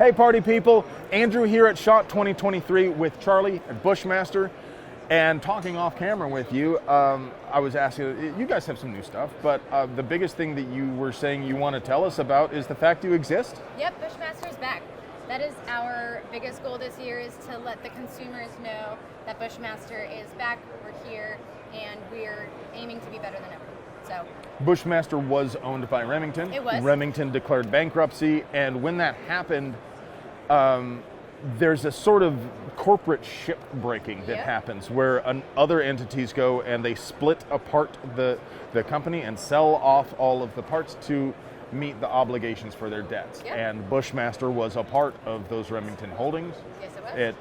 Hey party people, Andrew here at SHOT 2023 with Charlie at Bushmaster, and talking off camera with you, I was asking, you guys have some new stuff, but the biggest thing that you were saying you want to tell us about is the fact you exist? Yep, Bushmaster is back. That is our biggest goal this year, is to let the consumers know that Bushmaster is back, we're here, and we're aiming to be better than ever. So Bushmaster was owned by Remington. It was. Remington declared bankruptcy, and when that happened, there's a sort of corporate ship breaking that happens where other entities go and they split apart the company and sell off all of the parts to meet the obligations for their debts. Yep. And Bushmaster was a part of those Remington holdings. Yes, it was. It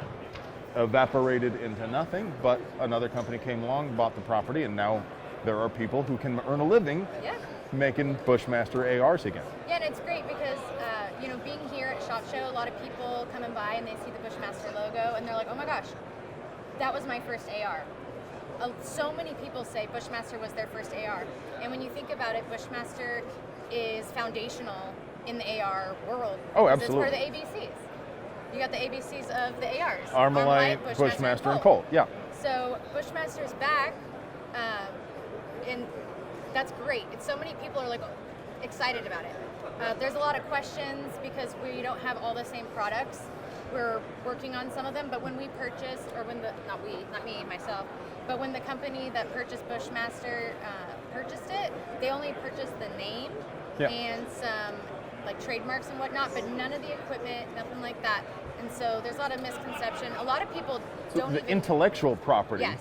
evaporated into nothing, but another company came along, bought the property, and now there are people who can earn a living making Bushmaster ARs again. Yeah, and it's great because, being here at SHOTShow, a lot of people coming by and they see the Bushmaster logo and they're like, oh my gosh, that was my first AR. So many people say Bushmaster was their first AR. And when you think about it, Bushmaster is foundational in the AR world. Oh, absolutely. It's part of the ABCs. You got the ABCs of the ARs. Armalite, Bushmaster, and Colt. Yeah. So Bushmaster's back, and that's great. It's so many people are like excited about it. There's a lot of questions because we don't have all the same products. We're working on some of them, but when we purchased, or when not me, myself, but when the company that purchased Bushmaster purchased it, they only purchased the name and some like trademarks and whatnot, but none of the equipment, nothing like that. And so there's a lot of misconception. A lot of people don't the intellectual property. Yes.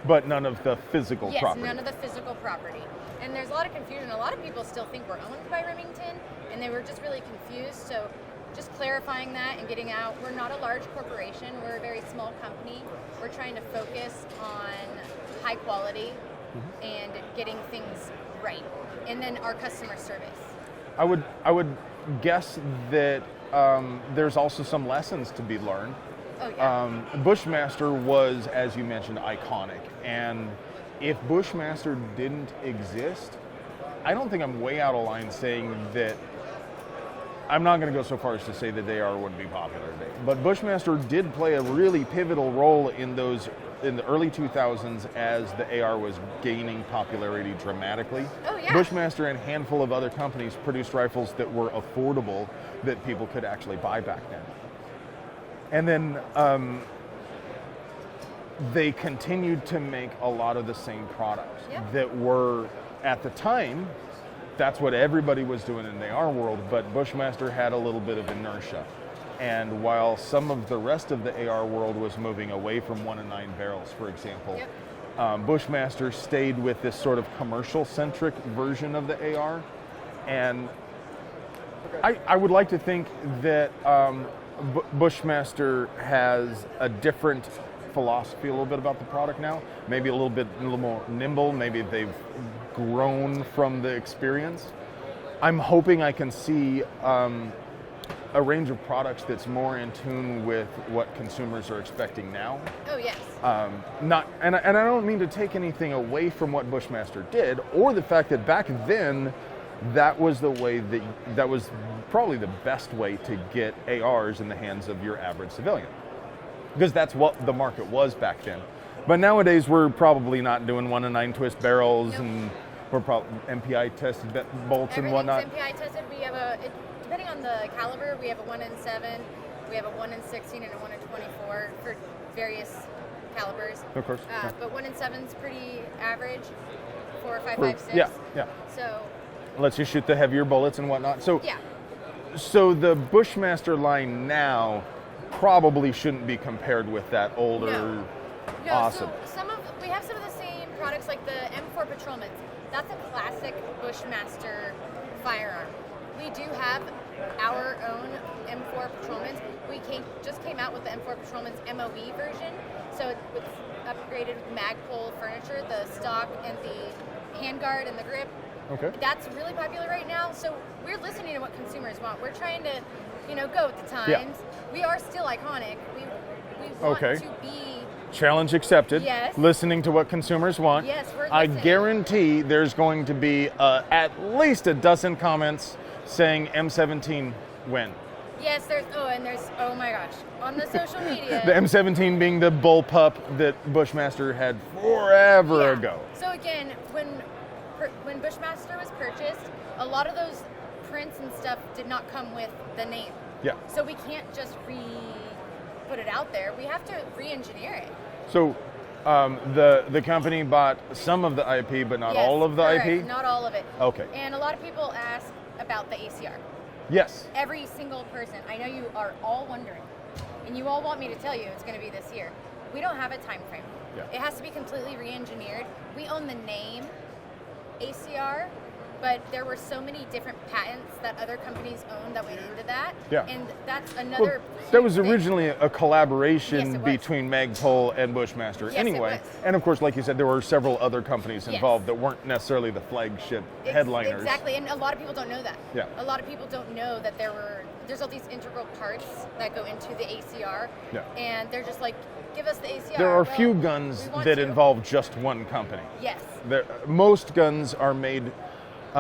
But none of the physical property. Yes, none of the physical property. And there's a lot of confusion. A lot of people still think we're owned by Remington, and they were just really confused. So just clarifying that and getting out. We're not a large corporation. We're a very small company. We're trying to focus on high quality and getting things right. And then our customer service. I would guess that there's also some lessons to be learned. Oh, yeah. Bushmaster was, as you mentioned, iconic. And if Bushmaster didn't exist, I don't think I'm way out of line saying that. I'm not going to go so far as to say that AR wouldn't be popular today. But Bushmaster did play a really pivotal role in the early 2000s as the AR was gaining popularity dramatically. Oh, yeah. Bushmaster and a handful of other companies produced rifles that were affordable that people could actually buy back then. And then they continued to make a lot of the same products that were, at the time, that's what everybody was doing in the AR world, but Bushmaster had a little bit of inertia. And while some of the rest of the AR world was moving away from 1-9 barrels, for example, Bushmaster stayed with this sort of commercial-centric version of the AR. And I would like to think that Bushmaster has a different philosophy a little bit about the product now. Maybe a little more nimble. Maybe they've grown from the experience. I'm hoping I can see a range of products that's more in tune with what consumers are expecting now. Oh, yes. And I don't mean to take anything away from what Bushmaster did, or the fact that back then that was the way that was probably the best way to get ARs in the hands of your average civilian, because that's what the market was back then. But nowadays we're probably not doing 1-9 twist barrels, and we're probably MPI tested bolts and whatnot. Everything's MPI tested. We have depending on the caliber, we have a 1-7, we have a 1-16, and a 1-24 for various calibers. Of course. But 1-7's pretty average, 4 or 5.56. Yeah. So lets you shoot the heavier bullets and whatnot. So the Bushmaster line now probably shouldn't be compared with that older. No, awesome. So we have some of the same products, like the M4 Patrolmans. That's a classic Bushmaster firearm. We do have our own M4 Patrolmans. We just came out with the M4 Patrolmans MOE version, so it's upgraded with Magpul furniture, the stock and the handguard and the grip. Okay. That's really popular right now, so we're listening to what consumers want. We're trying to, go with the times. We are still iconic. We want to be... Challenge accepted. Yes. Listening to what consumers want. Yes, we're I listening. guarantee there's going to be at least a dozen comments saying M17 win. Yes, oh my gosh, on the social media. The M17 being the bullpup that Bushmaster had forever ago. So again, when Bushmaster was purchased, a lot of those prints and stuff did not come with the name. Yeah. So we can't just put it out there. We have to re-engineer it. So the company bought some of the IP, but not all of the correct. IP? Not all of it. Okay. And a lot of people ask about the ACR. Yes. Every single person. I know you are all wondering. And you all want me to tell you it's going to be this year. We don't have a time frame. Yeah. It has to be completely re-engineered. We own the name ACR, but there were so many different patents that other companies owned that went into that. Yeah. And that's another that was thing. originally a collaboration Yes, it was. between Magpul and Bushmaster. Yes, it anyway, was. and of course, like you said, there were several other companies Yes. involved that weren't necessarily the flagship headliners. Exactly, and a lot of people don't know that. Yeah. A lot of people don't know that there's all these integral parts that go into the ACR. Yeah. And they're just like, give us the ACR. There are Well, few guns we want that to. involve just one company. Yes. Most guns are made.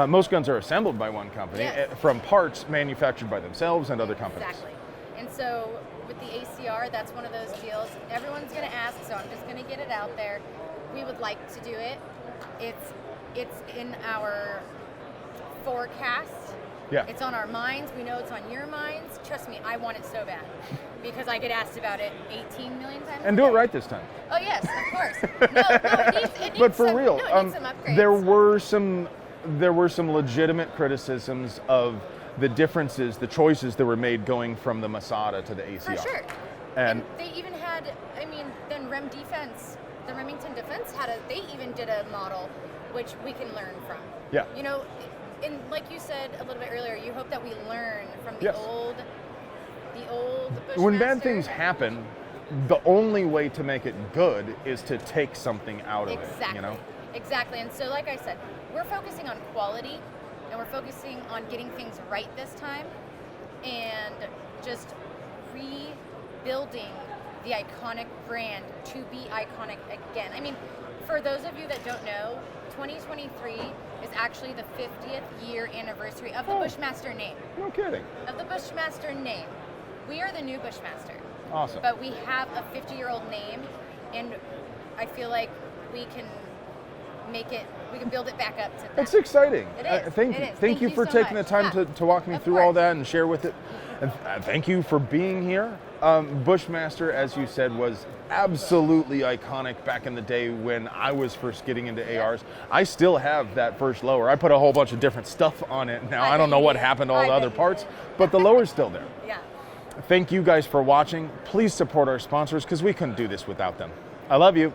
Most guns are assembled by one company Yes. from parts manufactured by themselves and other companies. Exactly. And so with the ACR, that's one of those deals. Everyone's going to ask, so I'm just going to get it out there. We would like to do it. It's in our forecast. Yeah. It's on our minds. We know it's on your minds. Trust me, I want it so bad because I get asked about it 18 million times. And a do it day. right this time. Oh yes, of course. No, it needs But for some, real, no, it needs some upgrades. there were some legitimate criticisms of the differences, the choices that were made going from the Masada to the ACR. For sure. And they even had, then the Remington Defense they even did a model which we can learn from. Yeah. You know, and like you said a little bit earlier, you hope that we learn from the Yes. old Bushmaster. When bad things happen, the only way to make it good is to take something out of it, you know? Exactly. And so like I said, we're focusing on quality and we're focusing on getting things right this time and just rebuilding the iconic brand to be iconic again. I mean, for those of you that don't know, 2023 is actually the 50th year anniversary of the Bushmaster name. No kidding. Of the Bushmaster name. We are the new Bushmaster. Awesome. But we have a 50-year-old name, and I feel like we can build it back up to that. It's exciting. It is. Thank It you. is. Thank you for so taking much. the time Yeah. to walk me Of through all course. that and share with it. And thank you for being here. Bushmaster, as you said, was absolutely iconic back in the day when I was first getting into ARs. I still have that first lower. I put a whole bunch of different stuff on it. Now, I don't know what happened to all the other parts, but the lower's still there. Yeah. Thank you guys for watching. Please support our sponsors because we couldn't do this without them. I love you.